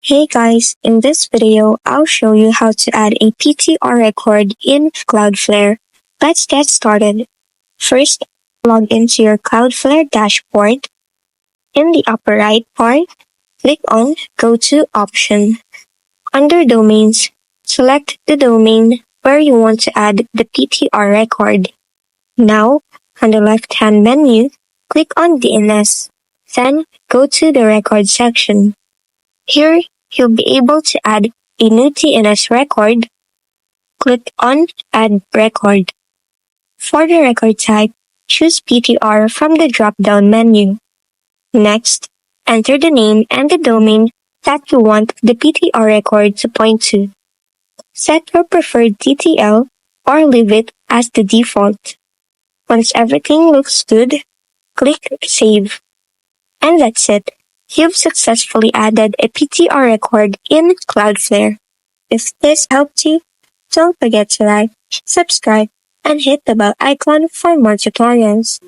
Hey guys, in this video, I'll show you how to add a PTR record in Cloudflare. Let's get started. First, log into your Cloudflare dashboard. In the upper right part, click on Go to Option. Under Domains, select the domain where you want to add the PTR record. Now, on the left-hand menu, click on DNS. Then, go to the Record section. Here, you'll be able to add a new TNS record. Click on Add Record. For the record type, choose PTR from the drop-down menu. Next, enter the name and the domain that you want the PTR record to point to. Set your preferred TTL or leave it as the default. Once everything looks good, click Save. And that's it. You've successfully added a PTR record in Cloudflare. If this helped you, don't forget to like, subscribe, and hit the bell icon for more tutorials.